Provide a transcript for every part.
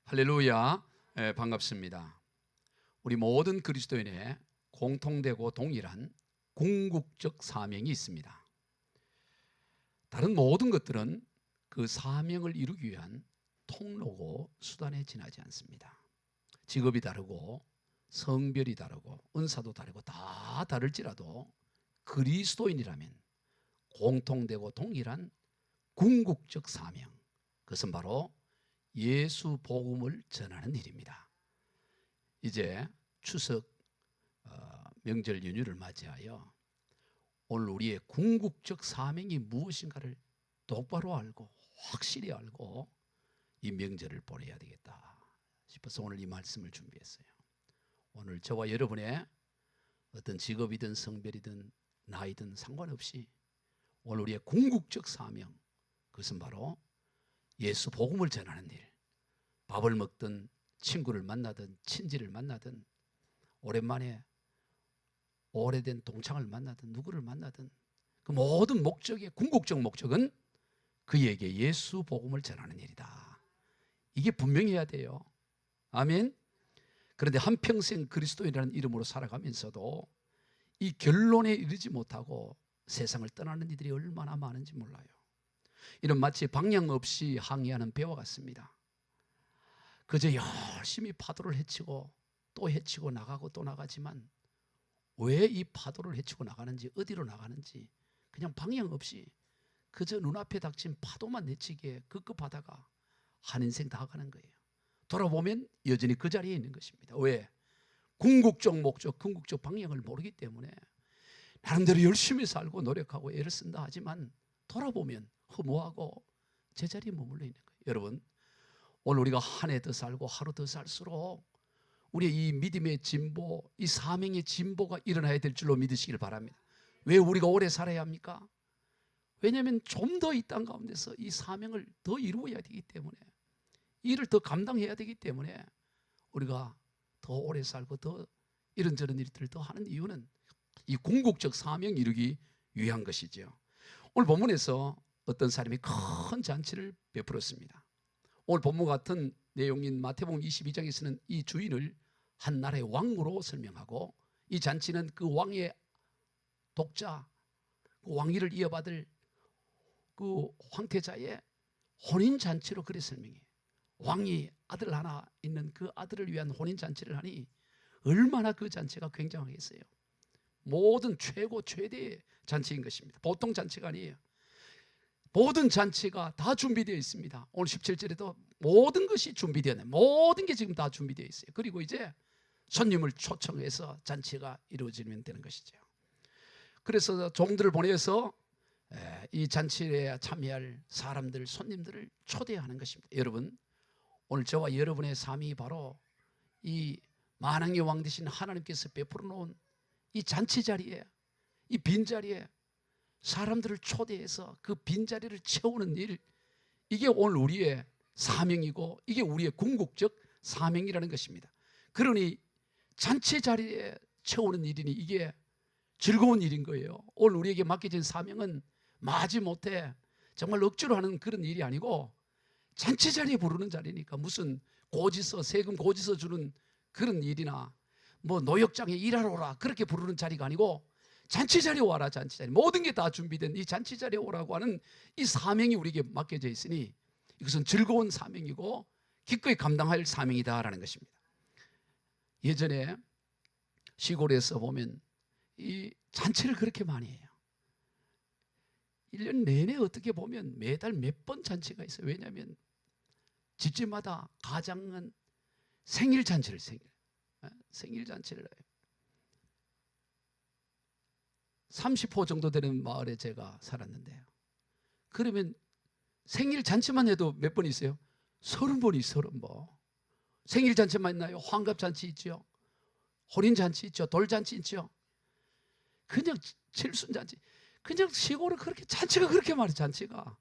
할렐루야. 반갑습니다. 우리 모든 그리스도인의 공통되고 동일한 궁극적 사명이 있습니다. 다른 모든 것들은 그 사명을 이루기 위한 통로고 수단에 지나지 않습니다. 직업이 다르고 성별이 다르고 은사도 다르고 다 다를지라도 그리스도인이라면 공통되고 동일한 궁극적 사명, 그것은 바로 예수 복음을 전하는 일입니다. 이제 추석 명절 연휴를 맞이하여 오늘 우리의 궁극적 사명이 무엇인가를 똑바로 알고 확실히 알고 이 명절을 보내야 되겠다 싶어서 오늘 이 말씀을 준비했어요. 오늘 저와 여러분의 어떤 직업이든 성별이든 나이든 상관없이 오늘 우리의 궁극적 사명, 그것은 바로 예수 복음을 전하는 일. 밥을 먹든 친구를 만나든 친지를 만나든 오랜만에 오래된 동창을 만나든 누구를 만나든 그 모든 목적의 궁극적 목적은 그에게 예수 복음을 전하는 일이다. 이게 분명해야 돼요. 아멘. 그런데 한평생 그리스도인이라는 이름으로 살아가면서도 이 결론에 이르지 못하고 세상을 떠나는 이들이 얼마나 많은지 몰라요. 이런 마치 방향 없이 항해하는 배와 같습니다. 그저 열심히 파도를 헤치고 또 헤치고 나가고 또 나가지만 왜 이 파도를 헤치고 나가는지, 어디로 나가는지 그냥 방향 없이 그저 눈앞에 닥친 파도만 헤치기에 급급하다가 한 인생 다 가는 거예요. 돌아보면 여전히 그 자리에 있는 것입니다. 왜? 궁극적 목적, 궁극적 방향을 모르기 때문에 나름대로 열심히 살고 노력하고 애를 쓴다 하지만 돌아보면 허무하고 제자리에 머물러 있는 거예요. 여러분, 오늘 우리가 한 해 더 살고 하루 더 살수록 우리의 이 믿음의 진보, 이 사명의 진보가 일어나야 될 줄로 믿으시길 바랍니다. 왜 우리가 오래 살아야 합니까? 왜냐하면 좀 더 이 땅 가운데서 이 사명을 더 이루어야 되기 때문에, 일을 더 감당해야 되기 때문에 우리가 더 오래 살고 더 이런저런 일들을 더 하는 이유는 이 궁극적 사명 이루기 위한 것이죠. 오늘 본문에서 어떤 사람이 큰 잔치를 베풀었습니다. 오늘 본문 같은 내용인 마태복음 22장에서는 이 주인을 한 나라의 왕으로 설명하고 이 잔치는 그 왕의 독자, 그 왕위를 이어받을 그 황태자의 혼인잔치로 그렇게 설명해요. 왕이 아들 하나 있는 그 아들을 위한 혼인잔치를 하니 얼마나 그 잔치가 굉장하겠어요. 모든 최고 최대의 잔치인 것입니다. 보통 잔치가 아니에요. 모든 잔치가 다 준비되어 있습니다. 오늘 17절에도 모든 것이 준비되어 있네요. 모든 게 지금 다 준비되어 있어요. 그리고 이제 손님을 초청해서 잔치가 이루어지면 되는 것이죠. 그래서 종들을 보내서 이 잔치에 참여할 사람들, 손님들을 초대하는 것입니다. 여러분, 오늘 저와 여러분의 삶이 바로 이 만왕의 왕 되신 하나님께서 베풀어 놓은 이 잔치 자리에, 이 빈자리에 사람들을 초대해서 그 빈자리를 채우는 일, 이게 오늘 우리의 사명이고 이게 우리의 궁극적 사명이라는 것입니다. 그러니 잔치 자리에 채우는 일이니 이게 즐거운 일인 거예요. 오늘 우리에게 맡겨진 사명은 마지못해 정말 억지로 하는 그런 일이 아니고 잔치 자리에 부르는 자리니까 무슨 고지서, 세금 고지서 주는 그런 일이나 뭐 노역장에 일하러 오라 그렇게 부르는 자리가 아니고 잔치 자리에 와라. 잔치 자리, 모든 게 다 준비된 이 잔치 자리에 오라고 하는 이 사명이 우리에게 맡겨져 있으니 이것은 즐거운 사명이고 기꺼이 감당할 사명이다라는 것입니다. 예전에 시골에서 보면 이 잔치를 그렇게 많이 해요. 1년 내내 어떻게 보면 매달 몇 번 잔치가 있어요. 왜냐하면 집집마다 가장은 생일 잔치를 생일 잔치를 해요. 30호 정도 되는 마을에 제가 살았는데요. 그러면 생일 잔치만 해도 몇 번 있어요? 30번이 30번. 생일 잔치만 있나요? 환갑 잔치 있죠. 혼인 잔치 있죠. 돌잔치 있죠. 그냥 칠순 잔치. 그냥 시골은 그렇게 잔치가 그렇게 많아요. 잔치가.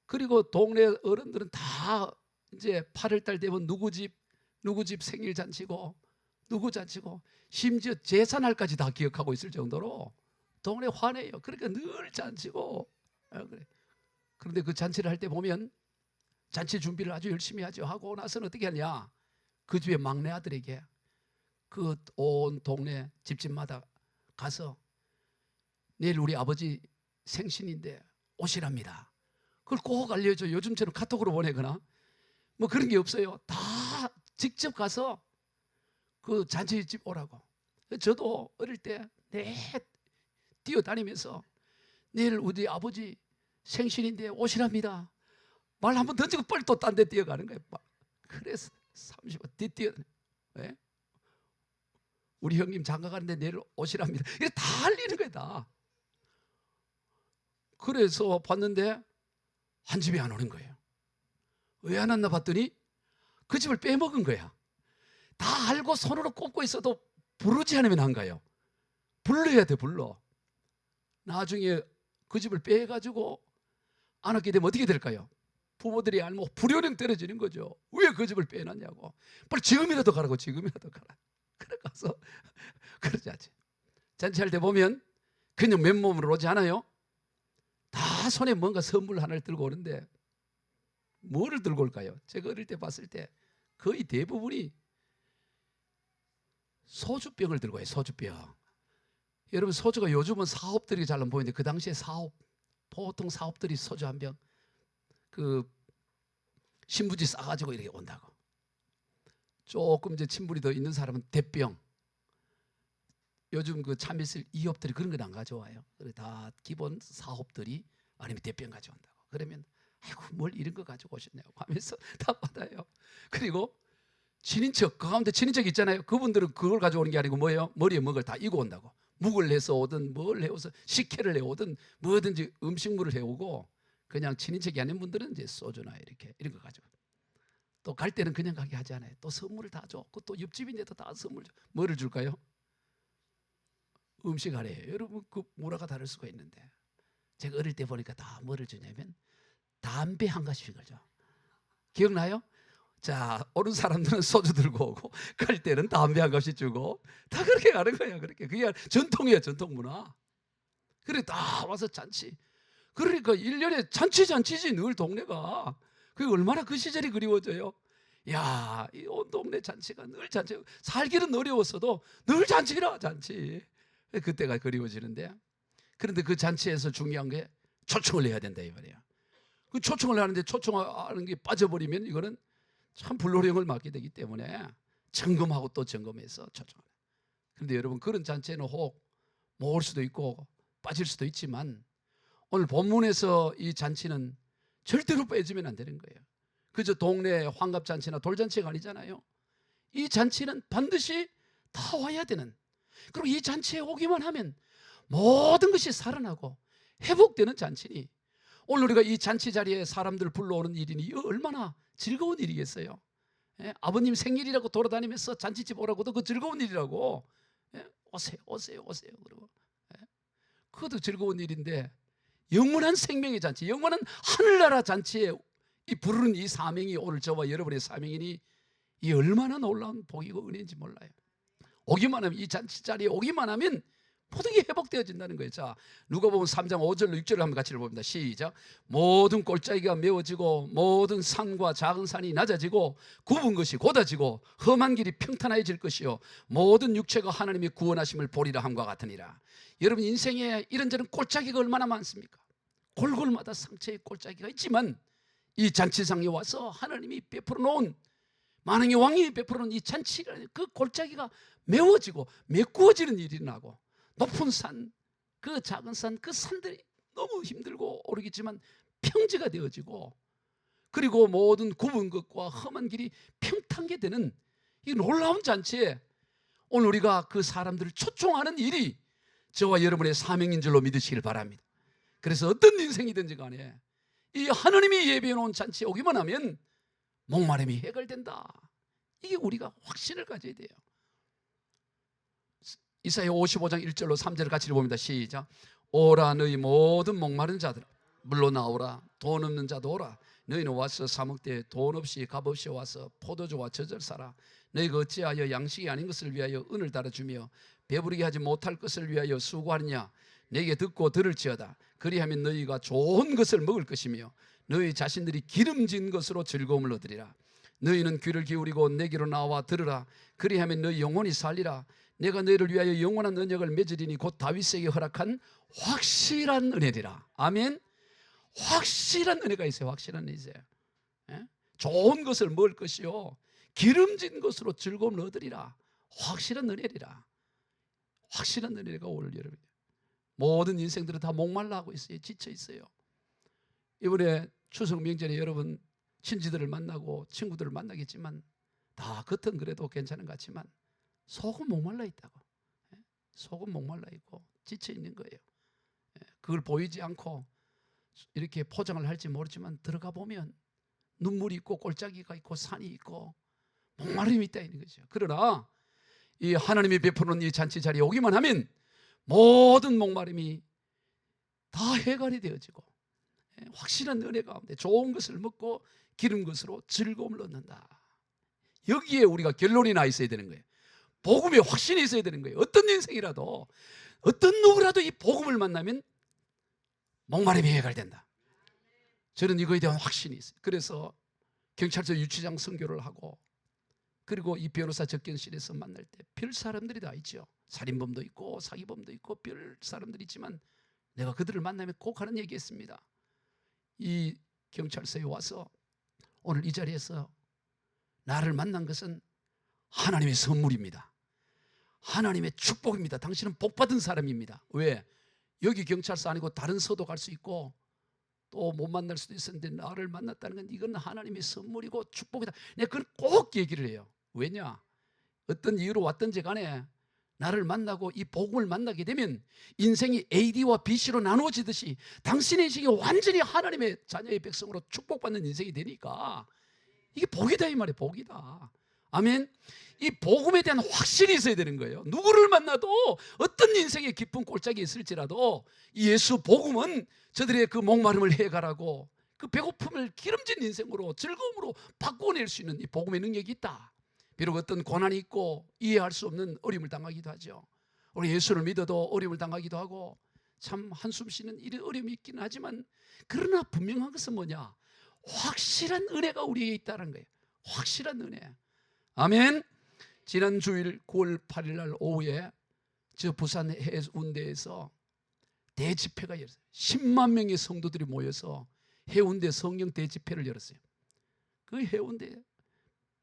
그리고 동네 어른들은 다 이제 8월달 되면 누구 집 생일 잔치고 누구 잔치고 심지어 제사날까지 다 기억하고 있을 정도로 동네 화내요. 그러니까 늘 잔치고. 그런데 그 잔치를 할 때 보면 잔치 준비를 아주 열심히 하죠. 하고 나서는 어떻게 하냐, 그 집의 막내 아들에게 그 온 동네 집집마다 가서 내일 우리 아버지 생신인데 오시랍니다. 그걸 꼭 알려줘. 요즘처럼 카톡으로 보내거나 뭐 그런 게 없어요. 다 직접 가서 그 잔치집 오라고. 저도 어릴 때 뛰어다니면서 내일 우리 아버지 생신인데 오시랍니다. 말 한번 던지고 빨리 또 딴 데 뛰어가는 거예요. 그래서 30분 뛰어. 네? 우리 형님 장가 가는데 내일 오시랍니다. 이게 다 알리는 거야 다. 그래서 봤는데 한 집에 안 오는 거예요. 왜 안 왔나 봤더니 그 집을 빼먹은 거야. 다 알고 손으로 꼽고 있어도 부르지 않으면 안 가요. 불러야 돼. 불러. 나중에 그 집을 빼가지고 안 왔게 되면 어떻게 될까요? 부모들이 알면 불효령 떨어지는 거죠. 왜 그 집을 빼놨냐고. 빨리 지금이라도 가라고. 지금이라도 가라. 그래 가서 그러지 않지. 잔치할 때 보면 그냥 맨몸으로 오지 않아요. 다 손에 뭔가 선물 하나를 들고 오는데 뭐를 들고 올까요? 제가 어릴 때 봤을 때 거의 대부분이 소주병을 들고 와요. 소주병. 여러분 소주가 요즘은 사업들이 잘 안 보이는데 그 당시에 보통 사업들이 소주 한 병 그 신부지 싸가지고 이렇게 온다고. 조금 이제 친분이 더 있는 사람은 대병. 요즘 그 참이슬 이업들이 그런 건 안 가져와요. 그래 다 기본 사업들이 아니면 대병 가져온다고. 그러면 아이고 뭘 이런 거 가지고 오셨냐고 하면서 다 받아요. 그리고 친인척, 그 가운데 친인척 있잖아요. 그분들은 그걸 가져오는 게 아니고 뭐예요? 머리에 먹을 다 이고 온다고. 묵을 해서 오든 뭘 해오서 식혜를 해오든 뭐든지 음식물을 해오고, 그냥 친인척이 아닌 분들은 이제 소주나 이렇게 이런 거 가지고. 또 갈 때는 그냥 가게 하지 않아요. 또 선물을 다 줘. 또 옆집인데도 다 선물 줘. 뭐를 줄까요? 음식 아래요. 여러분 그 문화가 다를 수가 있는데 제가 어릴 때 보니까 다 뭐를 주냐면 담배 한 가지씩을 줘. 기억나요? 자, 오는 사람들은 소주 들고 오고 갈 때는 담배 한 갑씩 주고 다 그렇게 가는 거야. 그렇게 그게 전통이야. 전통 문화. 그래 다 와서 잔치. 그러니까 1년에 잔치지 늘 동네가. 그게 얼마나 그 시절이 그리워져요. 야, 이 온 동네 잔치가 늘 잔치. 살기는 어려웠어도 늘 잔치라 잔치. 그때가 그리워지는데, 그런데 그 잔치에서 중요한 게 초청을 해야 된다 이 말이야. 그 초청을 하는데 초청하는 게 빠져버리면 이거는 참 불호령을 맞게 되기 때문에 점검하고 또 점검해서 초청을 해요. 그런데 여러분 그런 잔치에는 혹 모을 수도 있고 빠질 수도 있지만 오늘 본문에서 이 잔치는 절대로 빼지면 안 되는 거예요. 그저 동네 환갑잔치나 돌잔치가 아니잖아요. 이 잔치는 반드시 다 와야 되는, 그리고 이 잔치에 오기만 하면 모든 것이 살아나고 회복되는 잔치니, 오늘 우리가 이 잔치 자리에 사람들을 불러오는 일이니 이거 얼마나 즐거운 일이겠어요. 예? 아버님 생일이라고 돌아다니면서 잔치집 오라고도 그 즐거운 일이라고. 예? 오세요. 그러고. 예? 그것도 즐거운 일인데, 영원한 생명의 잔치, 영원한 하늘나라 잔치에 이 부르는 이 사명이 오늘 저와 여러분의 사명이니 이 얼마나 놀라운 복이고 은혜인지 몰라요. 오기만 하면, 이 잔치 자리에 오기만 하면 모든 게 회복되어진다는 거예요. 자, 누가복음 3장 5절로 6절을 한번 같이 읽어봅니다. 시작. 모든 골짜기가 메워지고 모든 산과 작은 산이 낮아지고 굽은 것이 곧아지고 험한 길이 평탄해질 것이요 모든 육체가 하나님의 구원하심을 보리라 함과 같으니라. 여러분 인생에 이런저런 골짜기가 얼마나 많습니까? 골골마다 상처의 골짜기가 있지만 이 잔치상에 와서 하나님이 베풀어 놓은, 만왕의 왕이 베풀어 놓은 이 잔치가, 그 골짜기가 메워지고 메꾸어지는 일이 나고, 높은 산, 그 작은 산, 그 산들이 너무 힘들고 오르겠지만 평지가 되어지고, 그리고 모든 굽은 것과 험한 길이 평탄게 되는 이 놀라운 잔치에 오늘 우리가 그 사람들을 초청하는 일이 저와 여러분의 사명인 줄로 믿으시길 바랍니다. 그래서 어떤 인생이든지 간에 이 하나님이 예비해 놓은 잔치에 오기만 하면 목마름이 해결된다. 이게 우리가 확신을 가져야 돼요. 이사야 55장 1절로 3절을 같이 읽어봅니다. 시작. 오라 너희 모든 목마른 자들아 물로 나오라. 돈 없는 자도 오라. 너희는 와서 사 먹되 돈 없이 값 없이 와서 포도주와 젖을 사라. 너희가 어찌하여 양식이 아닌 것을 위하여 은을 달아주며 배부르게 하지 못할 것을 위하여 수고하느냐. 내게 듣고 들을지어다. 그리하면 너희가 좋은 것을 먹을 것이며 너희 자신들이 기름진 것으로 즐거움을 얻으리라. 너희는 귀를 기울이고 내게로 나와 들으라. 그리하면 너희 영혼이 살리라. 내가 너희를 위하여 영원한 언약을 맺으리니 곧 다윗에게 허락한 확실한 은혜리라. 아멘. 확실한 은혜가 있어요. 확실한 은혜 있어요. 예? 좋은 것을 먹을 것이요 기름진 것으로 즐거움을 얻으리라. 확실한 은혜리라. 확실한 은혜가 오늘 여러분 모든 인생들은 다 목말라 하고 있어요. 지쳐 있어요. 이번에 추석 명절에 여러분 친지들을 만나고 친구들을 만나겠지만 다 겉은 그래도 괜찮은 것 같지만 속은 목말라 있다고. 속은 목말라 있고 지쳐 있는 거예요. 그걸 보이지 않고 이렇게 포장을 할지 모르지만 들어가 보면 눈물이 있고 골짜기가 있고 산이 있고 목마름이 있다 있는 거죠. 그러나 이 하나님이 베푸는 이 잔치 자리에 오기만 하면 모든 목마름이 다 해결이 되어지고 확실한 은혜 가운데 좋은 것을 먹고 기름 것으로 즐거움을 얻는다. 여기에 우리가 결론이 나 있어야 되는 거예요. 복음에 확신이 있어야 되는 거예요. 어떤 인생이라도 어떤 누구라도 이 복음을 만나면 목마름이 해결된다. 저는 이거에 대한 확신이 있어요. 그래서 경찰서 유치장 선교를 하고 그리고 이 변호사 접견실에서 만날 때 별 사람들이 다 있죠. 살인범도 있고 사기범도 있고 별 사람들이 있지만 내가 그들을 만나면 꼭 하는 얘기했습니다. 이 경찰서에 와서 오늘 이 자리에서 나를 만난 것은 하나님의 선물입니다. 하나님의 축복입니다. 당신은 복받은 사람입니다. 왜? 여기 경찰서 아니고 다른 서도 갈 수 있고 또 못 만날 수도 있었는데 나를 만났다는 건 이건 하나님의 선물이고 축복이다. 내가 그걸 꼭 얘기를 해요. 왜냐? 어떤 이유로 왔든지 간에 나를 만나고 이 복음을 만나게 되면 인생이 AD와 BC로 나누어지듯이 당신의 인생이 완전히 하나님의 자녀의 백성으로 축복받는 인생이 되니까 이게 복이다 이 말이에요. 복이다. 아멘. 이 복음에 대한 확신이 있어야 되는 거예요. 누구를 만나도 어떤 인생의 깊은 골짜기에 있을지라도 이 예수 복음은 저들의 그 목마름을 해결하고 그 배고픔을 기름진 인생으로 즐거움으로 바꿔낼 수 있는 이 복음의 능력이 있다. 비록 어떤 고난이 있고 이해할 수 없는 어려움을 당하기도 하죠. 우리 예수를 믿어도 어려움을 당하기도 하고 참 한숨 쉬는 이런 어려움이 있긴 하지만 그러나 분명한 것은 뭐냐? 확실한 은혜가 우리에게 있다는 거예요. 확실한 은혜. 아멘. 지난 주일 9월 8일 날 오후에 저 부산 해운대에서 대집회가 열었어요. 10만 명의 성도들이 모여서 해운대 성령 대집회를 열었어요. 그 해운대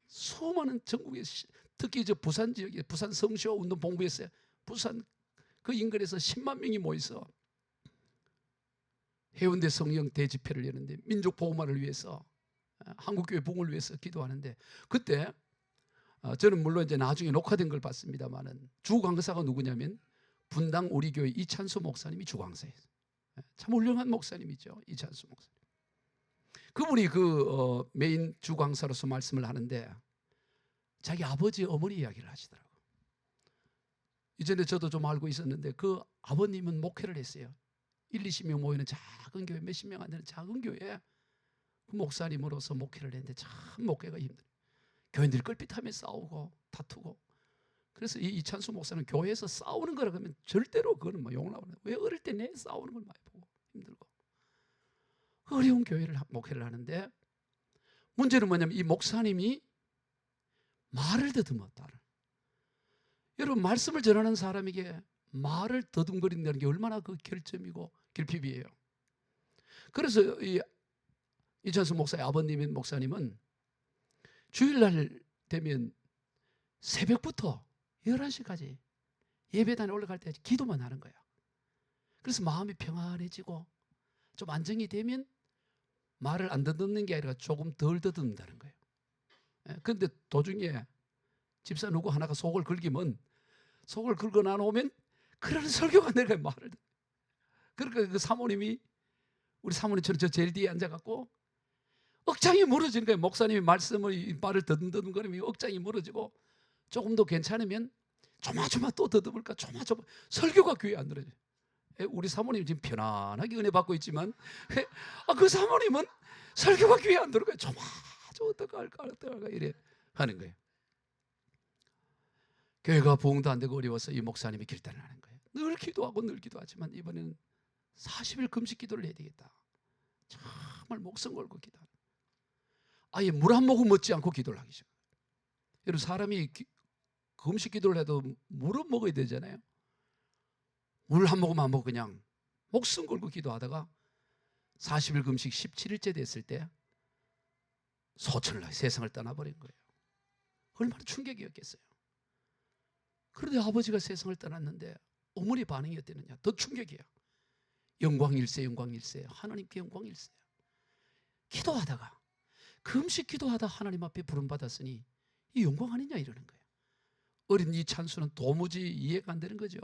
수많은 전국에 특히 저 부산 지역에 부산 성시호 운동 본부에서 부산 그 인근에서 10만 명이 모여서 해운대 성령 대집회를 여는데 민족 복음화를 위해서 한국교회 부흥을 위해서 기도하는데 그때 저는 물론 이제 나중에 녹화된 걸 봤습니다만은 주강사가 누구냐면 분당 우리 교회 이찬수 목사님이 주강사예요. 참 훌륭한 목사님이죠. 이찬수 목사님. 그분이 메인 주강사로서 말씀을 하는데 자기 아버지 어머니 이야기를 하시더라고요. 이전에 저도 좀 알고 있었는데 그 아버님은 목회를 했어요. 1, 20명 모이는 작은 교회, 몇십 명 안 되는 작은 교회에 그 목사님으로서 목회를 했는데 참 목회가 힘들어요. 교인들이 끌빛하며 싸우고 다투고. 그래서 이 이찬수 목사는 교회에서 싸우는 거라 그러면 절대로 그거는 뭐 용납을 안 해요. 왜 어릴 때 내 싸우는 걸 많이 보고 힘들고. 어려운 교회를 목회를 하는데 문제는 뭐냐면 이 목사님이 말을 더듬었다. 여러분 말씀을 전하는 사람에게 말을 더듬거린다는 게 얼마나 그 결점이고 결핍이에요. 그래서 이찬수 목사의 아버님인 목사님은 주일날 되면 새벽부터 11시까지 예배단에 올라갈 때 기도만 하는 거예요. 그래서 마음이 평안해지고 좀 안정이 되면 말을 안 더듬는 게 아니라 조금 덜 더듬는다는 거예요. 그런데 도중에 집사 누구 하나가 속을 긁으면 속을 긁어 나오면 그러는 설교가 내가 말을 그러니까 그 사모님이 우리 사모님처럼 저 제일 뒤에 앉아갖고 억장이 무너지는 거예요. 목사님이 말을 더듬거리면 억장이 무너지고 조금 더 괜찮으면 조마조마 또 더듬을까 조마조마 설교가 귀에 안 들어져요. 우리 사모님 지금 편안하게 은혜 받고 있지만 그 사모님은 설교가 귀에 안 들어가요. 조마조마 어떡할까 이래 하는 거예요. 교회가 부흥도 안 되고 어려워서 이 목사님이 결단을 하는 거예요. 늘 기도하고 늘 기도하지만 이번에는 40일 금식 기도를 해야 되겠다. 정말 목숨 걸고 기도하는, 아예 물 한 모금 먹지 않고 기도를 하기 시작해요. 여러분, 사람이 금식 기도를 해도 물은 먹어야 되잖아요. 물 한 모금 안 먹고 그냥 목숨 걸고 기도하다가 40일 금식 17일째 됐을 때 소천을 세상을 떠나버린 거예요. 얼마나 충격이었겠어요. 그런데 아버지가 세상을 떠났는데 어머니 반응이 어땠느냐? 더 충격이에요. 영광일세, 영광일세, 하나님께 영광일세. 기도하다가, 금식 기도하다 하나님 앞에 부름받았으니 이 영광 아니냐 이러는 거예요. 어린 이 찬수는 도무지 이해가 안 되는 거죠.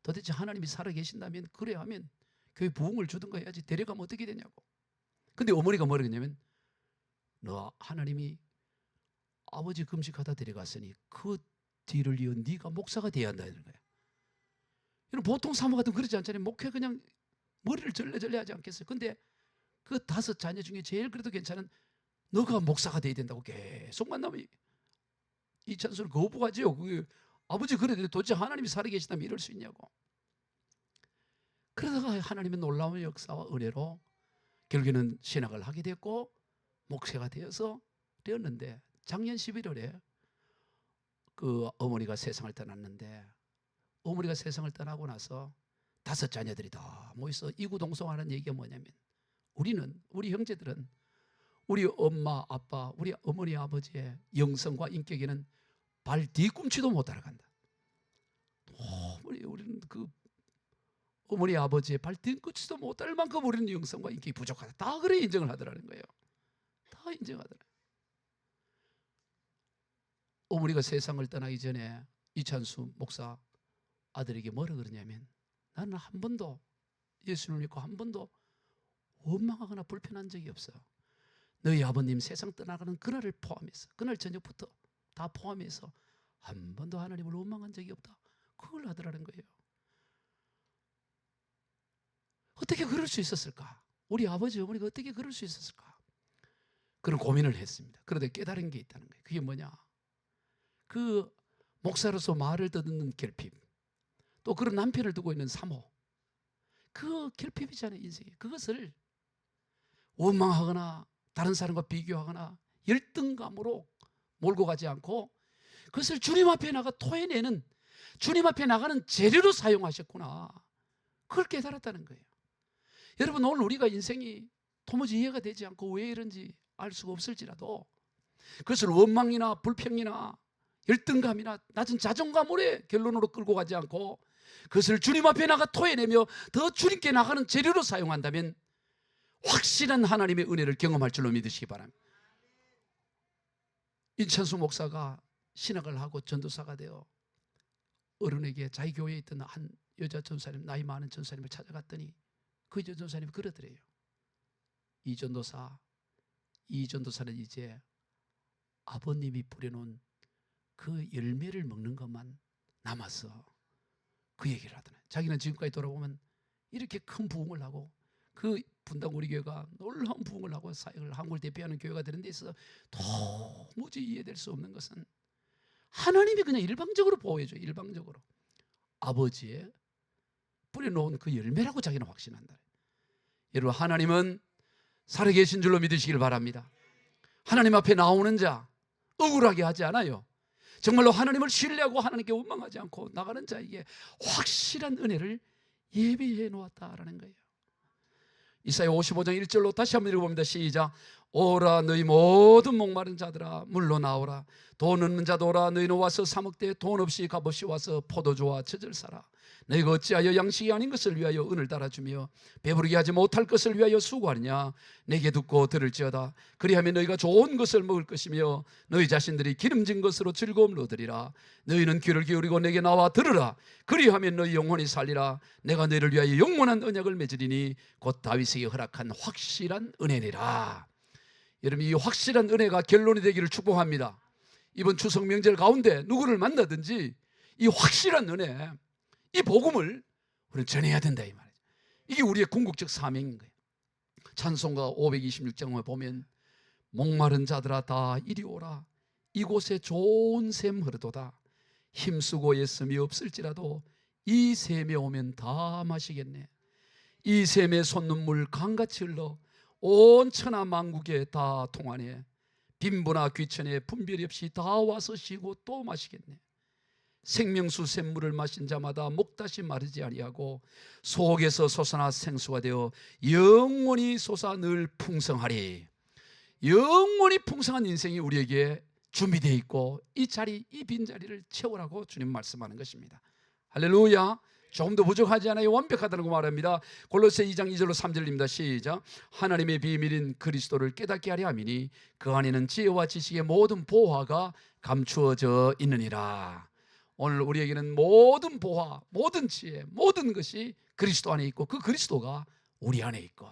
도대체 하나님이 살아계신다면, 그래 하면 교회 부흥을 주든가 해야지, 데려가면 어떻게 되냐고. 근데 어머니가 뭐라 그랬냐면, 너 하나님이 아버지 금식하다 데려갔으니 그 뒤를 이어 네가 목사가 돼야 한다 이런 거예요. 여러분, 보통 사모 같으면 그러지 않잖아요. 목회 그냥 머리를 절레절레 하지 않겠어요. 근데 그 5 자녀 중에 제일 그래도 괜찮은 너가 목사가 돼야 된다고 계속 만나면 이찬수를 거부하지요. 그게 아버지 그래도 도대체 하나님이 살아계시다면 이럴 수 있냐고. 그러다가 하나님의 놀라운 역사와 은혜로 결국에는 신학을 하게 됐고 목사가 되었는데, 작년 11월에 그 어머니가 세상을 떠났는데, 어머니가 세상을 떠나고 나서 5 자녀들이 다 모여서 이구동성하는 얘기가 뭐냐면, 우리 형제들은 우리 엄마 아빠, 우리 어머니 아버지의 영성과 인격에는 발 뒤꿈치도 못 따라간다. 우리는 그 어머니 아버지의 발 뒤꿈치도 못 따를 만큼 우리는 영성과 인격이 부족하다. 다 그래 인정을 하더라는 거예요. 다 인정하더라. 어머니가 세상을 떠나기 전에 이찬수 목사 아들에게 뭐라 그러냐면, 나는 한 번도 예수를 믿고 한 번도 원망하거나 불편한 적이 없어. 너희 아버님 세상 떠나가는 그날을 포함해서, 그날 저녁부터 다 포함해서 한 번도 하나님을 원망한 적이 없다. 그걸 하더라는 거예요. 어떻게 그럴 수 있었을까? 우리 아버지 어머니가 어떻게 그럴 수 있었을까? 그런 고민을 했습니다. 그런데 깨달은 게 있다는 거예요. 그게 뭐냐? 그 목사로서 말을 듣는 결핍, 또 그런 남편을 두고 있는 사모, 그 결핍이잖아요, 인생에. 그것을 원망하거나 다른 사람과 비교하거나 열등감으로 몰고 가지 않고 그것을 주님 앞에 나가 토해내는, 주님 앞에 나가는 재료로 사용하셨구나. 그걸 깨달았다는 거예요. 여러분, 오늘 우리가 인생이 도무지 이해가 되지 않고 왜 이런지 알 수가 없을지라도 그것을 원망이나 불평이나 열등감이나 낮은 자존감으로의 결론으로 끌고 가지 않고 그것을 주님 앞에 나가 토해내며 더 주님께 나가는 재료로 사용한다면 확실한 하나님의 은혜를 경험할 줄로 믿으시기 바랍니다. 이찬수 목사가 신학을 하고 전도사가 되어 어른에게 자기 교회에 있던 한 여자 전사님, 나이 많은 전사님을 찾아갔더니 그 여자 전사님이 그러더래요. 이 전도사는 이제 아버님이 뿌려놓은 그 열매를 먹는 것만 남았어. 그 얘기를 하더라고요. 자기는 지금까지 돌아보면 이렇게 큰 부흥을 하고, 그 분당 우리 교회가 놀라운 부흥을 하고 사역을, 한국을 대표하는 교회가 되는 데 있어서 도무지 이해될 수 없는 것은 하나님이 그냥 일방적으로 보호해줘요. 일방적으로 아버지의 뿌려놓은 그 열매라고 자기는 확신한다. 여러분, 하나님은 살아계신 줄로 믿으시길 바랍니다. 하나님 앞에 나오는 자 억울하게 하지 않아요. 정말로 하나님을 신뢰하고 하나님께 원망하지 않고 나가는 자에게 확실한 은혜를 예비해 놓았다라는 거예요. 이사야 55장 1절로 다시 한번 읽어봅니다. 시작. 오라 너희 모든 목마른 자들아 물로 나오라. 돈 없는 자도 오라. 너희는 와서 사 먹되 돈 없이 값없이 와서 포도주와 젖을 사라. 너희가 어찌하여 양식이 아닌 것을 위하여 은을 따라주며 배부르게 하지 못할 것을 위하여 수고하느냐. 내게 듣고 들을지어다. 그리하면 너희가 좋은 것을 먹을 것이며 너희 자신들이 기름진 것으로 즐거움을 얻으리라. 너희는 귀를 기울이고 내게 나와 들으라. 그리하면 너희 영혼이 살리라. 내가 너희를 위하여 영원한 언약을 맺으리니 곧 다윗에게 허락한 확실한 은혜니라. 여러분, 이 확실한 은혜가 결론이 되기를 축복합니다. 이번 추석 명절 가운데 누구를 만나든지 이 확실한 은혜, 이 복음을 우리는 전해야 된다 이 말이죠. 이게 우리의 궁극적 사명인 거예요. 찬송가 526장에 보면 목마른 자들아 다 이리 오라. 이곳에 좋은 샘 흐르도다. 힘쓰고 애씀이 없을지라도 이 샘에 오면 다 마시겠네. 이 샘에 솟는 물 강같이 흘러 온 천하 만국에 다 통하네. 빈부나 귀천에 분별이 없이 다 와서 쉬고 또 마시겠네. 생명수 샘물을 마신 자마다 목 다시 마르지 아니하고 속에서 솟아나 생수가 되어 영원히 솟아 늘 풍성하리. 영원히 풍성한 인생이 우리에게 준비되어 있고 이 자리, 이 빈자리를 채우라고 주님 말씀하는 것입니다. 할렐루야. 조금 더 부족하지 않아요? 완벽하다는 거 말합니다. 골로새 2장 2절로 3절입니다. 시작. 하나님의 비밀인 그리스도를 깨닫게 하려 함이니 그 안에는 지혜와 지식의 모든 보화가 감추어져 있느니라. 오늘 우리에게는 모든 보화, 모든 지혜, 모든 것이 그리스도 안에 있고 그 그리스도가 우리 안에 있고,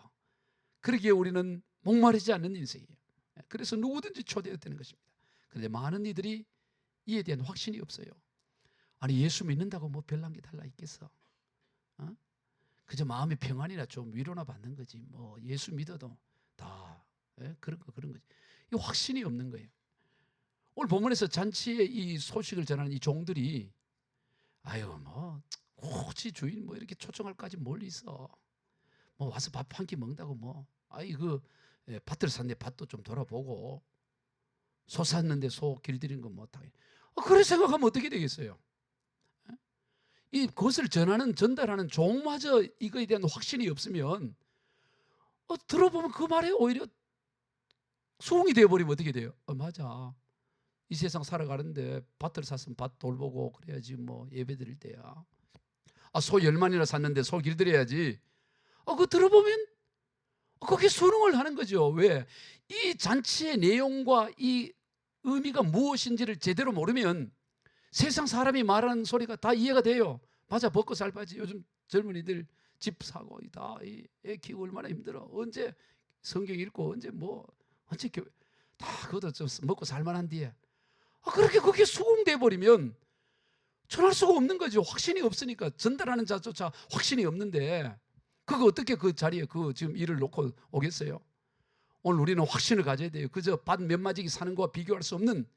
그러기에 우리는 목마르지 않는 인생이에요. 그래서 누구든지 초대되는 것입니다. 그런데 많은 이들이 이에 대한 확신이 없어요. 아니, 예수 믿는다고 뭐 별난 게 달라 있겠어? 그저 마음의 평안이나 좀 위로나 받는 거지. 뭐 예수 믿어도 다 그런 거지. 이 확신이 없는 거예요. 오늘 본문에서 잔치의 이 소식을 전하는 이 종들이 아유 뭐 굳이 주인 뭐 이렇게 초청할 까지 멀리 있어. 뭐 와서 밥 한 끼 먹는다고 뭐 아이 그 밭을 샀는데 밭도 좀 돌아보고 소 샀는데 소 길들인 거 뭐 다. 그래 생각하면 어떻게 되겠어요? 이 그것을 전달하는 종마저 이거에 대한 확신이 없으면 들어보면 그 말에 오히려 수긍이 되어버리면 어떻게 돼요? 맞아. 이 세상 살아가는데 밭을 샀으면 밭 돌보고 그래야지 뭐 예배 드릴 때야. 소 10마리나 샀는데 소 길들여야지. 그거 들어보면 그게 순응을 하는 거죠. 왜? 이 잔치의 내용과 이 의미가 무엇인지를 제대로 모르면 세상 사람이 말하는 소리가 다 이해가 돼요. 맞아, 벗고 살바지. 요즘 젊은이들 집 사고 애 키우고 얼마나 힘들어. 언제 성경 읽고 언제 교회 다 그것도 좀 먹고 살만한데 그렇게 그게 수긍돼 버리면 전할 수가 없는 거죠. 확신이 없으니까 전달하는 자조차 확신이 없는데 그거 어떻게 그 자리에 지금 일을 놓고 오겠어요? 오늘 우리는 확신을 가져야 돼요. 그저 밭 몇 마지기 사는 거와 비교할 수 없는,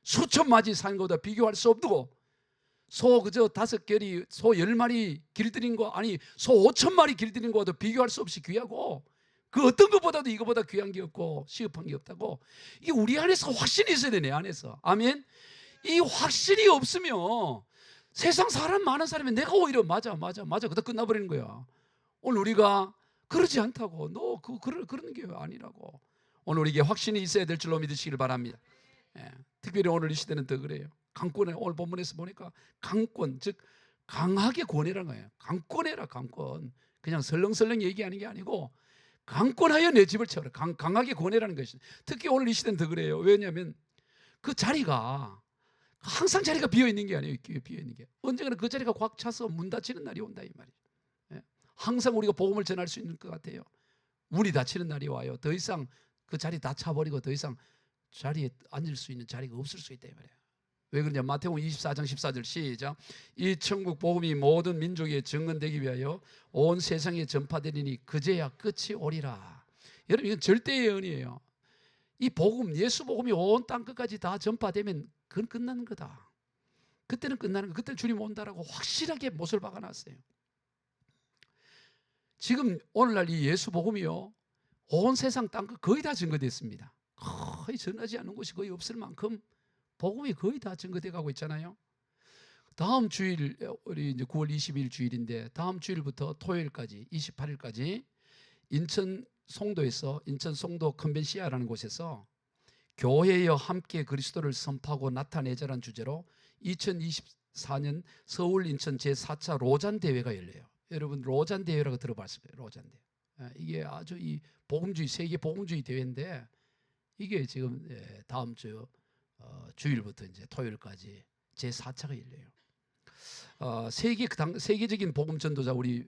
수천 마지 사는 것보다 비교할 수 없고, 소 그저 5결이 소 10마리 길들인 거, 아니 소 5,000마리 길들인 거와도 비교할 수 없이 귀하고, 그 어떤 것보다도 이거보다 귀한 게 없고 시급한 게 없다고. 이게 우리 안에서 확신이 있어야 돼. 내 안에서. 아멘. 이 확신이 없으면 세상 사람 많은 사람이 내가 오히려 맞아 그다 끝나버리는 거야. 오늘 우리가 그러지 않다고. 너 그런 게 아니라고. 오늘 우리에게 확신이 있어야 될 줄로 믿으시길 바랍니다. 특별히 오늘 이 시대는 더 그래요. 강권에, 오늘 본문에서 보니까 강권, 즉 강하게 권해라는 거예요. 강권해라. 강권. 그냥 설렁설렁 얘기하는 게 아니고 강권하여 내 집을 채워라. 강하게 권해라는 것이. 특히 오늘 이 시대는 더 그래요. 왜냐하면 그 자리가 항상 자리가 비어있는 게 아니에요. 비어있는 게 언젠가는 그 자리가 꽉 차서 문 닫히는 날이 온다 이 말이에요. 항상 우리가 복음을 전할 수 있는 것 같아요. 문이 닫히는 날이 와요. 더 이상 그 자리 다 차버리고 더 이상 자리에 앉을 수 있는 자리가 없을 수 있다 이 말이에요. 왜 그러냐? 마태복음 24장 14절 시작. 이 천국 복음이 모든 민족에 증언되기 위하여 온 세상에 전파되리니 그제야 끝이 오리라. 여러분, 이건 절대의 예언이에요. 이 복음, 예수 복음이 온 땅 끝까지 다 전파되면 그건 끝나는 거다. 그때는 끝나는 거. 그때는 주님 온다라고 확실하게 못을 박아놨어요. 지금 오늘날 이 예수 복음이요, 온 세상 땅 끝 거의 다 증거됐습니다. 거의 전하지 않는 곳이 거의 없을 만큼 복음이 거의 다 증거돼 가고 있잖아요. 다음 주일, 우리 이제 9월 20일 주일인데 다음 주일부터 토요일까지 28일까지 인천 송도에서, 인천 송도 컨벤시아라는 곳에서 교회여 함께 그리스도를 선포하고 나타내자라는 주제로 2024년 서울 인천 제4차 로잔 대회가 열려요. 여러분 로잔 대회라고 들어봤을 거예요. 로잔 대회. 이게 아주 이 복음주의, 세계 복음주의 대회인데 이게 지금 다음 주 주일부터 이제 토요일까지 제4차가 열려요. 세계적인 복음 전도자 우리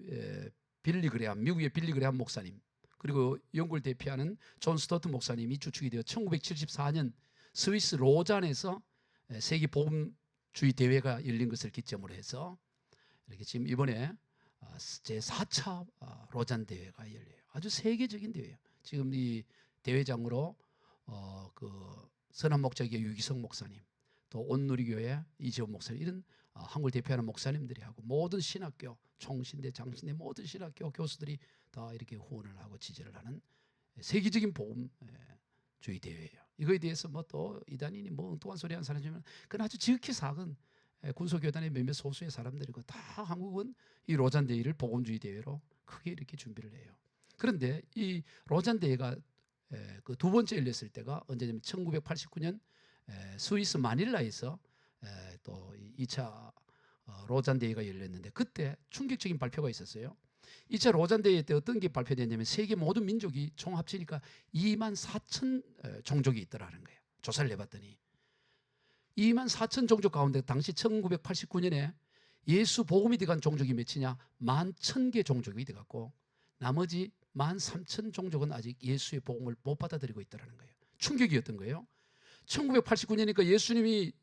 빌리 그레함, 미국의 빌리 그레함 목사님, 그리고 영국을 대표하는 존 스토트 목사님이 주축이 되어 1974년 스위스 로잔에서 세계 복음주의 대회가 열린 것을 기점으로 해서 이렇게 지금 이번에 제4차 로잔 대회가 열려요. 아주 세계적인 대회예요. 지금 이 대회장으로 그 선한목자교회 유기성 목사님, 또 온누리교회 이재원 목사님, 이런 한국을 대표하는 목사님들이 하고 모든 신학교, 총신대, 장신대 모든 신학교 교수들이 다 이렇게 후원을 하고 지지를 하는 세계적인 복음주의 대회예요. 이거에 대해서 뭐 또 이단인이 뭐 엉뚱한 소리 하는 사람이지만 그건 아주 지극히 작은 군소교단의 몇몇 소수의 사람들이고, 다 한국은 이 로잔 대회를 복음주의 대회로 크게 이렇게 준비를 해요. 그런데 이 로잔 대회가 그 두 번째 열렸을 때가 언제냐면 1989년 스위스 마닐라에서 또 2차 로잔 대회가 열렸는데, 그때 충격적인 발표가 있었어요. 2차 로잔 대회 때 어떤 게 발표됐냐면 세계 모든 민족이 총 합치니까 24,000 종족이 있더라는 거예요. 조사를 해봤더니 24,000 종족 가운데 당시 1989년에 예수 복음이 들어간 종족이 몇이냐? 11,000개 종족이 들어갔고 나머지 13,000 종족은 아직 예수의 복음을 못 받아들이고 있다는 거예요. 충격이었던 거예요. 1989년이니까 예수님이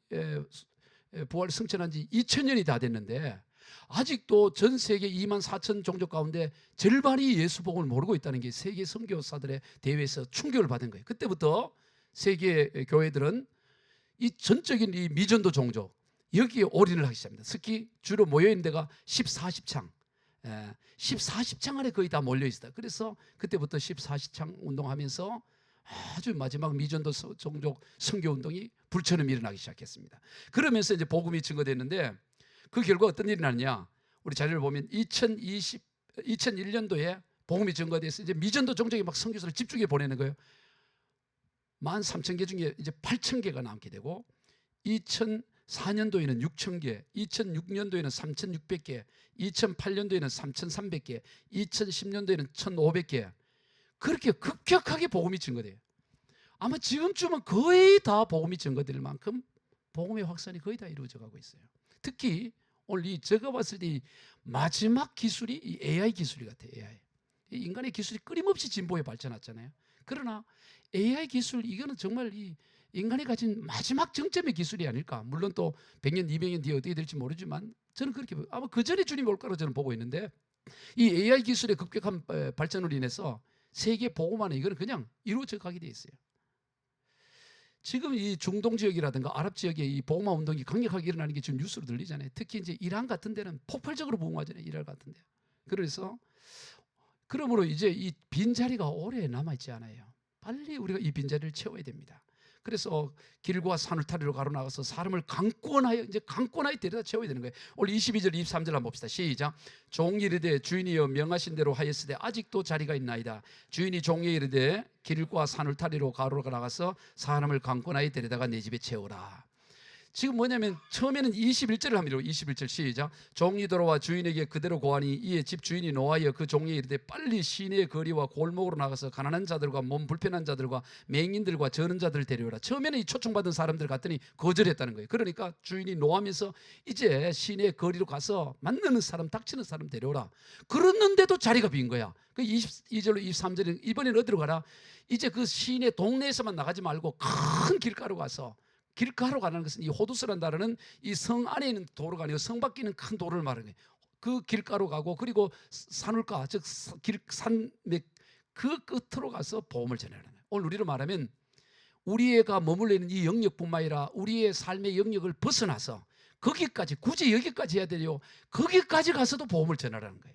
부활 승천한 지 2000년이 다 됐는데 아직도 전 세계 24,000 종족 가운데 절반이 예수 복음을 모르고 있다는 게 세계 선교사들의 대회에서 충격을 받은 거예요. 그때부터 세계 교회들은 이 전적인 이 미전도 종족 여기에 올인을 하기 시작합니다. 특히 주로 모여있는 데가 14시창 14시창 안에 거의 다 몰려있었다. 그래서 그때부터 14시창 운동하면서 아주 마지막 미전도 종족 선교운동이 불처럼 일어나기 시작했습니다. 그러면서 이제 복음이 증거됐는데 그 결과 어떤 일이 났냐? 우리 자료를 보면 2001년도에 복음이 증거돼서 이제 미전도 종족이 막 선교사를 집중해 보내는 거예요. 13,000개 중에 이제 8,000개가 남게 되고 2004년도에는 6,000개, 2006년도에는 3,600개, 2008년도에는 3,300개, 2010년도에는 1,500개. 그렇게 급격하게 복음이 증거돼요. 아마 지금쯤은 거의 다 복음이 증거될 만큼 복음의 확산이 거의 다 이루어져 가고 있어요. 특히 오늘 제가 봤을 때 이 마지막 기술이 이 AI 기술 같아요. AI. 이 인간의 기술이 끊임없이 진보해 발전했잖아요. 그러나 AI 기술 이거는 정말 이 인간이 가진 마지막 정점의 기술이 아닐까. 물론 또 100년, 200년 뒤에 어떻게 될지 모르지만 저는 그렇게 아마 그 전에 주님이 올 거라고 저는 보고 있는데, 이 AI 기술의 급격한 발전으로 인해서 세계 복음화는 이거는 그냥 이루어져 가게 돼 있어요. 지금 이 중동 지역이라든가 아랍 지역에 이 복음화 운동이 강력하게 일어나는 게 지금 뉴스로 들리잖아요. 특히 이제 이란 같은 데는 폭발적으로 부흥하잖아요. 이란 같은 데. 그래서 그러므로 이제 이 빈자리가 오래 남아있지 않아요. 빨리 우리가 이 빈자리를 채워야 됩니다. 그래서 길과 산울타리로 가로나가서 사람을 강권하여 이제 강권하여 데려다 채워야 되는 거예요. 오늘 22절 23절 한번 봅시다. 시작. 종이 이르되 주인이여 명하신 대로 하였으되 아직도 자리가 있나이다. 주인이 종에게 이르되 길과 산울타리로 가로나가서 사람을 강권하여 데려다가 내 집에 채우라. 지금 뭐냐면 처음에는 21절을 합니다. 21절 시작. 종이 돌아와 주인에게 그대로 고하니 이에 집 주인이 노하여 그 종에게 이르되 빨리 시내의 거리와 골목으로 나가서 가난한 자들과 몸 불편한 자들과 맹인들과 저는 자들을 데려오라. 처음에는 이 초청받은 사람들 갔더니 거절했다는 거예요. 그러니까 주인이 노하면서 이제 시내의 거리로 가서 만나는 사람, 닥치는 사람 데려오라. 그랬는데도 자리가 빈 거야. 그 22절로 23절에 이번에는 어디로 가라? 이제 그 시내 동네에서만 나가지 말고 큰 길가로 가서, 길가로 가는 것은 이 호두스라는 단어는 이 성 안에 있는 도로가 아니고 성 밖에 있는 큰 도로를 말하는 거예요. 그 길가로 가고 그리고 산울가 즉 산맥 그 끝으로 가서 복음을 전하는 거예요. 오늘 우리로 말하면 우리가 머물러 있는 이 영역뿐만 아니라 우리의 삶의 영역을 벗어나서 거기까지, 굳이 여기까지 해야 돼요. 거기까지 가서도 복음을 전하라는 거예요.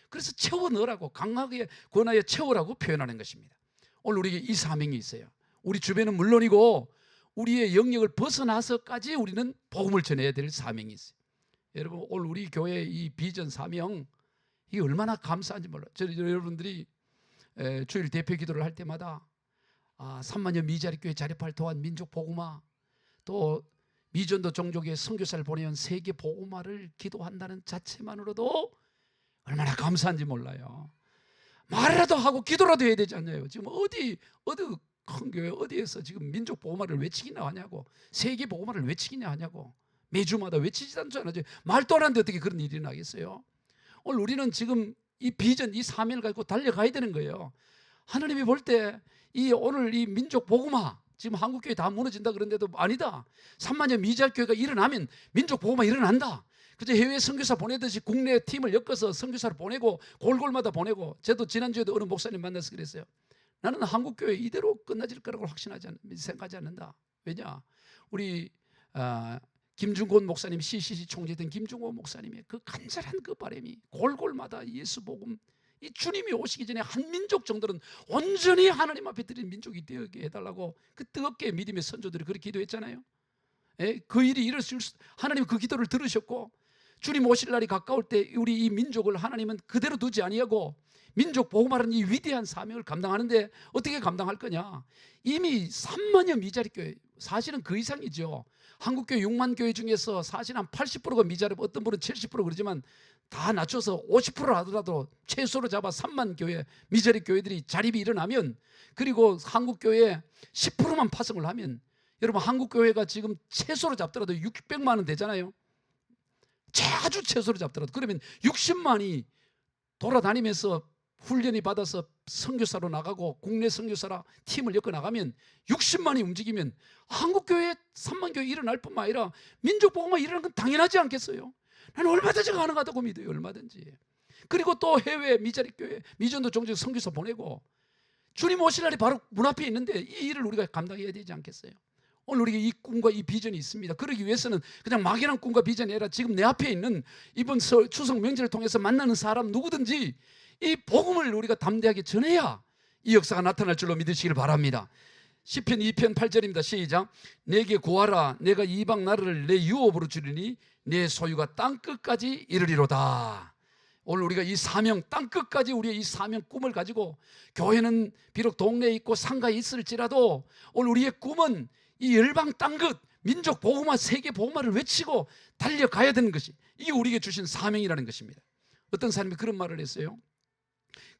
그래서 채워 넣으라고, 강하게 권하여 채우라고 표현하는 것입니다. 오늘 우리에게 이 사명이 있어요. 우리 주변은 물론이고 우리의 영역을 벗어나서까지 우리는 복음을 전해야 될 사명이 있어요. 여러분, 오늘 우리 교회의 이 비전 사명, 이게 얼마나 감사한지 몰라요. 여러분들이 주일 대표 기도를 할 때마다 3만여 미자리 교회 자립할 도한 민족 복음화, 또 미전도 종족의 선교사를 보내온 세계 복음화를 기도한다는 자체만으로도 얼마나 감사한지 몰라요. 말이라도 하고 기도라도 해야 되지 않나요? 지금 어디 큰 교회 어디에서 지금 민족 복음화를 외치기나 하냐고, 세계 복음화를 외치기나 하냐고, 매주마다 외치지도 않죠. 말도 안 하는데 어떻게 그런 일이 나겠어요? 오늘 우리는 지금 이 비전, 이 사명을 가지고 달려가야 되는 거예요. 하나님이 볼 때 이 오늘 이 민족 복음화, 지금 한국교회 다 무너진다 그런데도 아니다. 3만여 미자교회가 일어나면 민족 복음화 일어난다. 그저 해외 선교사 보내듯이 국내 팀을 엮어서 선교사를 보내고 골골마다 보내고, 저도 지난주에도 어느 목사님 만나서 그랬어요. 나는 한국교회 이대로 끝나질 거라고 생각하지 않는다. 왜냐? 우리 김중곤 목사님, CCC 총재된 김중곤 목사님의 그 간절한 그 바람이 골골마다 예수 복음, 이 주님이 오시기 전에 한 민족 정도는 온전히 하나님 앞에 드리는 민족이 되게 해달라고 그 뜨겁게 믿음의 선조들이 그렇게 기도했잖아요. 예? 그 일이 이룰 수, 하나님 그 기도를 들으셨고, 주님 오실 날이 가까울 때 우리 이 민족을 하나님은 그대로 두지 아니하고 민족 복음하는 이 위대한 사명을 감당하는데 어떻게 감당할 거냐? 이미 3만여 미자리 교회, 사실은 그 이상이죠. 한국교회 6만 교회 중에서 사실 한 80%가 미자리, 어떤 분은 70% 그러지만 다 낮춰서 50% 하더라도 최소로 잡아 3만 교회, 미자리 교회들이 자립이 일어나면, 그리고 한국교회 10%만 파송을 하면, 여러분 한국교회가 지금 최소로 잡더라도 600만 원 되잖아요. 아주 최소로 잡더라도. 그러면 60만이 돌아다니면서 훈련이 받아서 선교사로 나가고 국내 선교사라 팀을 엮어 나가면 60만이 움직이면 한국교회 3만 교회 일어날 뿐만 아니라 민족복음화 일어나는 건 당연하지 않겠어요? 나는 얼마든지 가능하다고 믿어요. 얼마든지. 그리고 또 해외 미자리 교회, 미전도 종종 선교사 보내고 주님 오실 날이 바로 문 앞에 있는데 이 일을 우리가 감당해야 되지 않겠어요? 오늘 우리가 이 꿈과 이 비전이 있습니다. 그러기 위해서는 그냥 막연한 꿈과 비전이 아니라 지금 내 앞에 있는 이번 추석 명절을 통해서 만나는 사람 누구든지 이 복음을 우리가 담대하게 전해야 이 역사가 나타날 줄로 믿으시길 바랍니다. 시편 2편 8절입니다. 시작. 내게 구하라. 내가 이방 나라를 내 유업으로 주리니 내 소유가 땅끝까지 이르리로다. 오늘 우리가 이 사명, 땅끝까지 우리의 이 사명 꿈을 가지고, 교회는 비록 동네에 있고 상가에 있을지라도 오늘 우리의 꿈은 이 열방 땅끝 민족 복음화, 세계 복음화를 외치고 달려가야 되는 것이, 이게 우리에게 주신 사명이라는 것입니다. 어떤 사람이 그런 말을 했어요.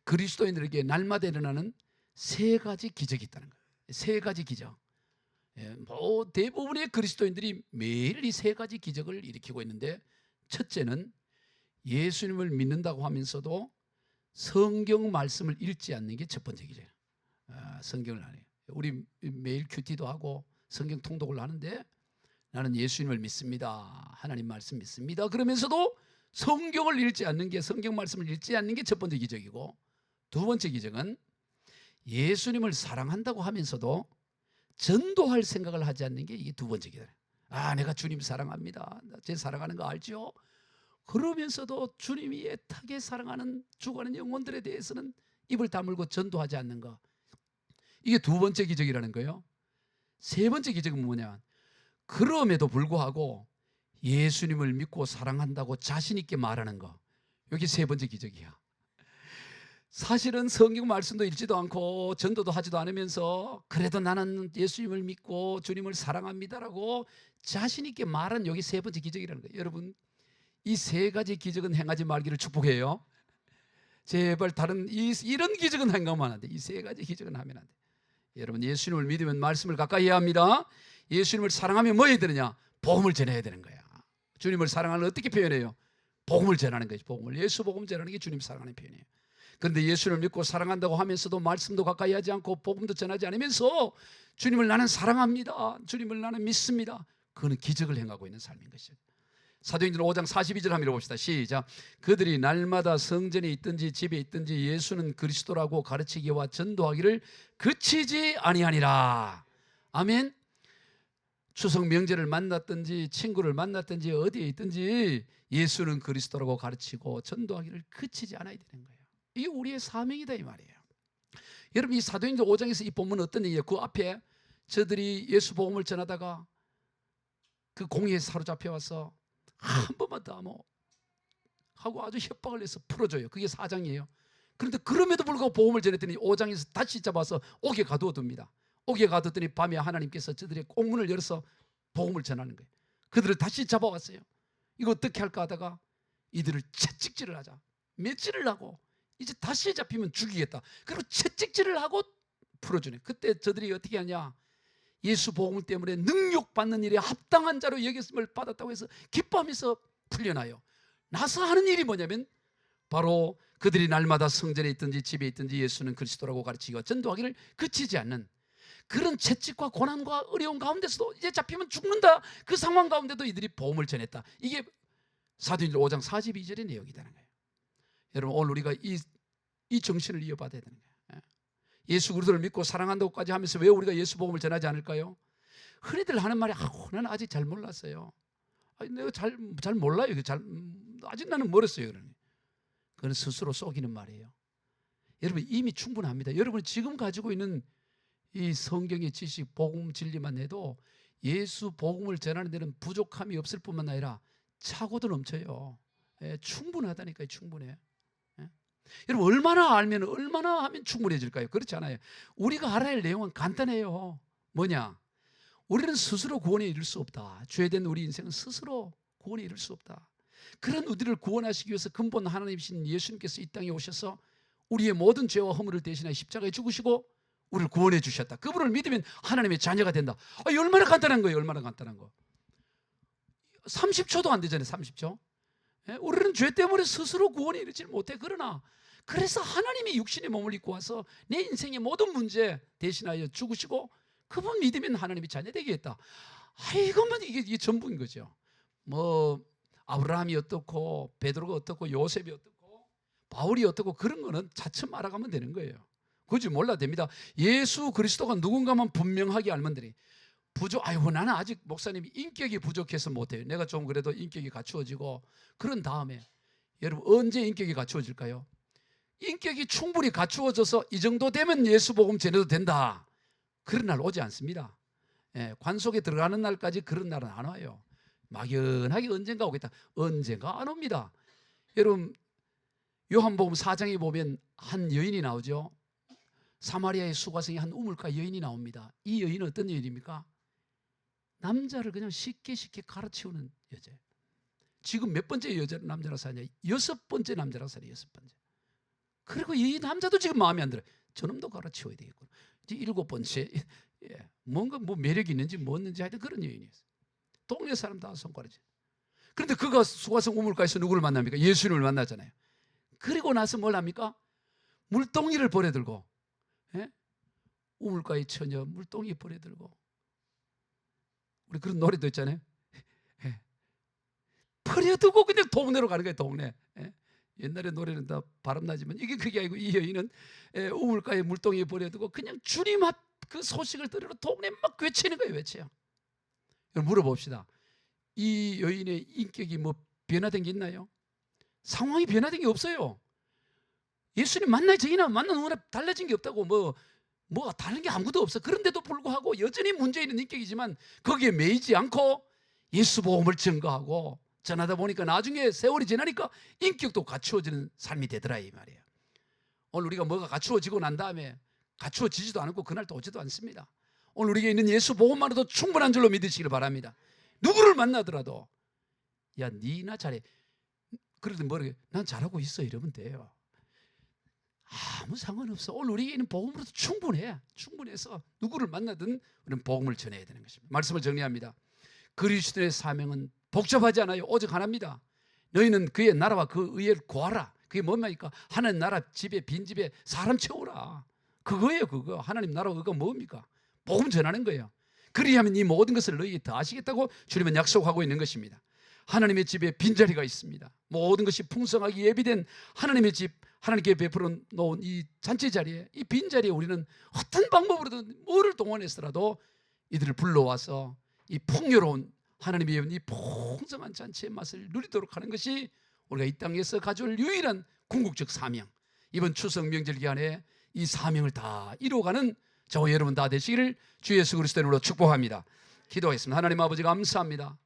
그리스도인들에게 날마다 일어나는 세 가지 기적이 있다는 거예요. 세 가지 기적. 뭐 대부분의 그리스도인들이 매일 이 세 가지 기적을 일으키고 있는데, 첫째는 예수님을 믿는다고 하면서도 성경 말씀을 읽지 않는 게 첫 번째 기적이에요. 성경을 안 해요. 우리 매일 큐티도 하고 성경 통독을 하는데, 나는 예수님을 믿습니다, 하나님 말씀 믿습니다, 그러면서도 성경을 읽지 않는 게, 성경 말씀을 읽지 않는 게 첫 번째 기적이고, 두 번째 기적은 예수님을 사랑한다고 하면서도 전도할 생각을 하지 않는 게 이게 두 번째 기적이에요. 내가 주님 사랑합니다, 제 사랑하는 거 알죠? 그러면서도 주님이 애타게 사랑하는 죽어가는 영혼들에 대해서는 입을 다물고 전도하지 않는 거, 이게 두 번째 기적이라는 거예요. 세 번째 기적은 뭐냐? 그럼에도 불구하고 예수님을 믿고 사랑한다고 자신 있게 말하는 거, 여기 세 번째 기적이야. 사실은 성경 말씀도 읽지도 않고 전도도 하지도 않으면서 그래도 나는 예수님을 믿고 주님을 사랑합니다라고 자신 있게 말한, 여기 세 번째 기적이라는 거예요. 여러분, 이 세 가지 기적은 행하지 말기를 축복해요. 제발 다른 이런 기적은 행하면 안 돼. 이 세 가지 기적은 하면 안 돼. 여러분, 예수님을 믿으면 말씀을 가까이 해야 합니다. 예수님을 사랑하면 뭐 해야 되느냐? 복음을 전해야 되는 거야. 주님을 사랑하는 어떻게 표현해요? 복음을 전하는 거지. 복음을, 예수 복음 전하는 게 주님 사랑하는 표현이에요. 그런데 예수를 믿고 사랑한다고 하면서도 말씀도 가까이 하지 않고 복음도 전하지 않으면서 주님을 나는 사랑합니다, 주님을 나는 믿습니다, 그거는 기적을 행하고 있는 삶인 것이죠. 사도행전 5장 42절 한번 읽어봅시다. 시작. 그들이 날마다 성전에 있든지 집에 있든지 예수는 그리스도라고 가르치기와 전도하기를 그치지 아니하니라. 아멘. 추석 명절을 만났든지 친구를 만났든지 어디에 있든지 예수는 그리스도라고 가르치고 전도하기를 그치지 않아야 되는 거예요. 이게 우리의 사명이다 이 말이에요. 여러분, 이 사도행전 5장에서 이 본문은 어떤 얘기예요? 그 앞에 저들이 예수 복음을 전하다가 그 공의에 사로잡혀와서 한 번만 더 하고 아주 협박을 해서 풀어줘요. 그게 4장이에요. 그런데 그럼에도 불구하고 복음을 전했더니 5장에서 다시 잡아서 옥에 가두어 둡니다. 옥에 가뒀더니 밤에 하나님께서 저들의 옥문을 열어서 복음을 전하는 거예요. 그들을 다시 잡아왔어요. 이거 어떻게 할까 하다가 이들을 채찍질을 하자. 며칠을 하고 이제 다시 잡히면 죽이겠다. 그리고 채찍질을 하고 풀어주네. 그때 저들이 어떻게 하냐? 예수 복음 때문에 능욕받는 일에 합당한 자로 여겼음을 받았다고 해서 기뻐하면서 풀려나요. 나서 하는 일이 뭐냐면 바로 그들이 날마다 성전에 있든지 집에 있든지 예수는 그리스도라고 가르치고 전도하기를 그치지 않는 그런 채찍과 고난과 어려운 가운데서도 이제 잡히면 죽는다, 그 상황 가운데도 이들이 복음을 전했다. 이게 사도행전 5장 42절의 내용이라는 거예요. 여러분, 오늘 우리가 이 정신을 이어받아야 되는 거예요. 예수 그리스도를 믿고 사랑한다고까지 하면서 왜 우리가 예수 복음을 전하지 않을까요? 흔히들 하는 말이 나는 아직 잘 몰랐어요. 내가 잘 몰라요. 아직 나는 멀었어요. 그건 스스로 속이는 말이에요. 여러분 이미 충분합니다. 여러분 지금 가지고 있는 이 성경의 지식, 복음 진리만 해도 예수 복음을 전하는 데는 부족함이 없을 뿐만 아니라 차고도 넘쳐요. 예, 충분하다니까요. 충분해. 예? 여러분 얼마나 알면 얼마나 하면 충분해질까요? 그렇지 않아요. 우리가 알아야 할 내용은 간단해요. 뭐냐? 우리는 스스로 구원에 이를 수 없다. 죄된 우리 인생은 스스로 구원에 이를 수 없다. 그런 우리를 구원하시기 위해서 근본 하나님이신 예수님께서 이 땅에 오셔서 우리의 모든 죄와 허물을 대신하여 십자가에 죽으시고 우리를 구원해 주셨다. 그분을 믿으면 하나님의 자녀가 된다. 얼마나 간단한 거예요. 얼마나 간단한 거. 30초도 안 되잖아요. 30초. 예? 우리는 죄 때문에 스스로 구원에 이르지 못해. 그러나 그래서 하나님이 육신의 몸을 입고 와서 내 인생의 모든 문제 대신하여 죽으시고 그분 믿으면 하나님이 자녀 되겠다. 이것만 이게 전부인 거죠. 뭐 아브라함이 어떻고 베드로가 어떻고 요셉이 어떻고 바울이 어떻고 그런 거는 차츰 알아가면 되는 거예요. 굳이 몰라도 됩니다. 예수 그리스도가 누군가만 분명하게 알면 되니 아이고 나는 아직 목사님이 인격이 부족해서 못해요. 내가 좀 그래도 인격이 갖추어지고 그런 다음에 여러분 언제 인격이 갖추어질까요? 인격이 충분히 갖추어져서 이 정도 되면 예수 복음 전해도 된다. 그런 날 오지 않습니다. 예, 관 속에 들어가는 날까지 그런 날은 안 와요. 막연하게 언젠가 오겠다. 언젠가 안 옵니다. 여러분 요한복음 4장에 보면 한 여인이 나오죠. 사마리아의 수가성에 한 우물가 여인이 나옵니다. 이 여인은 어떤 여인입니까? 남자를 그냥 쉽게 갈아치우는 여자. 지금 몇 번째 남자라 사냐? 6번째 남자라 사냐? 6번째. 그리고 이 남자도 지금 마음에 안 들어요. 저놈도 갈아치워야 되겠구나. 이제 7번째. 예, 뭔가 뭐 매력이 있는지 뭐였는지 하여튼 그런 여인이었어요. 동네 사람 다 손가락질. 그런데 그가 수가성 우물가에서 누구를 만납니까? 예수님을 만나잖아요. 그리고 나서 뭘 합니까? 물동이를 버려들고, 예? 우물가의 처녀 물동이 버려들고, 우리 그런 노래도 있잖아요. 예. 버려두고 그냥 동네로 가는 거예요. 동네. 예? 옛날에 노래는 다 바람나지만 이게 그게 아니고 이 여인은 우물가에 물동이 버려두고 그냥 주님 앞 그 소식을 들으러 동네 막 외치는 거예요. 외쳐요. 물어봅시다. 이 여인의 인격이 뭐 변화된 게 있나요? 상황이 변화된 게 없어요. 예수님 만나기 전이나 만나는 후나 달라진 게 없다고 뭐가 다른 게 아무것도 없어. 그런데도 불구하고 여전히 문제 있는 인격이지만 거기에 매이지 않고 예수 복음을 증거하고 전하다 보니까 나중에 세월이 지나니까 인격도 갖추어지는 삶이 되더라 이 말이에요. 오늘 우리가 뭐가 갖추어지고 난 다음에 갖추어지지도 않고 그날 또 오지도 않습니다. 오늘 우리에게 있는 예수 복음만으로도 충분한 줄로 믿으시길 바랍니다. 누구를 만나더라도 야 니나 잘해. 그래도 모르게 난 잘하고 있어 이러면 돼요. 아무 상관없어. 오늘 우리에게 있는 복음으로도 충분해. 충분해서 누구를 만나든 우리는 복음을 전해야 되는 것입니다. 말씀을 정리합니다. 그리스도의 사명은 복잡하지 않아요. 오직 하나입니다. 너희는 그의 나라와 그 의를 구하라. 그게 뭡니까? 하나님 나라 집에 빈집에 사람 채우라. 그거예요. 그거. 하나님 나라가 그거 뭡니까? 복음 전하는 거예요. 그리하면 이 모든 것을 너희에게 더하시겠다고 주님은 약속하고 있는 것입니다. 하나님의 집에 빈자리가 있습니다. 모든 것이 풍성하게 예비된 하나님의 집, 하나님께 베풀어 놓은 이 잔치 자리에, 이 빈자리에 우리는 어떤 방법으로든 뭐를 동원해서라도 이들을 불러와서 이 풍요로운 하나님의 이은 이 풍성한 잔치의 맛을 누리도록 하는 것이 우리가 이 땅에서 가져올 유일한 궁극적 사명. 이번 추석 명절 기간에 이 사명을 다 이루어가는 저와 여러분 다 되시기를 주 예수 그리스도의 이름으로 축복합니다. 기도하겠습니다. 하나님 아버지 감사합니다.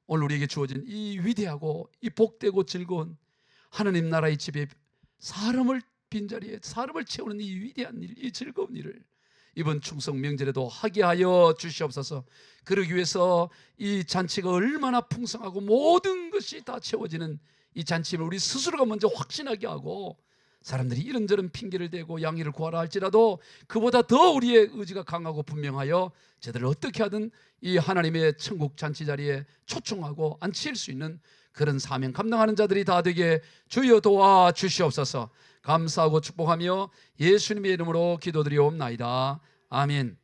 오늘 우리에게 주어진 이 위대하고 이 복되고 즐거운 하나님 나라의 집에 사람을 빈자리에 사람을 채우는 이 위대한 일, 이 즐거운 일을 이번 충성 명절에도 하게 하여 주시옵소서. 그러기 위해서 이 잔치가 얼마나 풍성하고 모든 것이 다 채워지는 이 잔치를 우리 스스로가 먼저 확신하게 하고 사람들이 이런저런 핑계를 대고 양해를 구하라 할지라도 그보다 더 우리의 의지가 강하고 분명하여 저들을 어떻게 하든 이 하나님의 천국 잔치 자리에 초청하고 앉힐 수 있는 그런 사명 감당하는 자들이 다 되게 주여 도와 주시옵소서. 감사하고 축복하며 예수님의 이름으로 기도드리옵나이다. 아멘.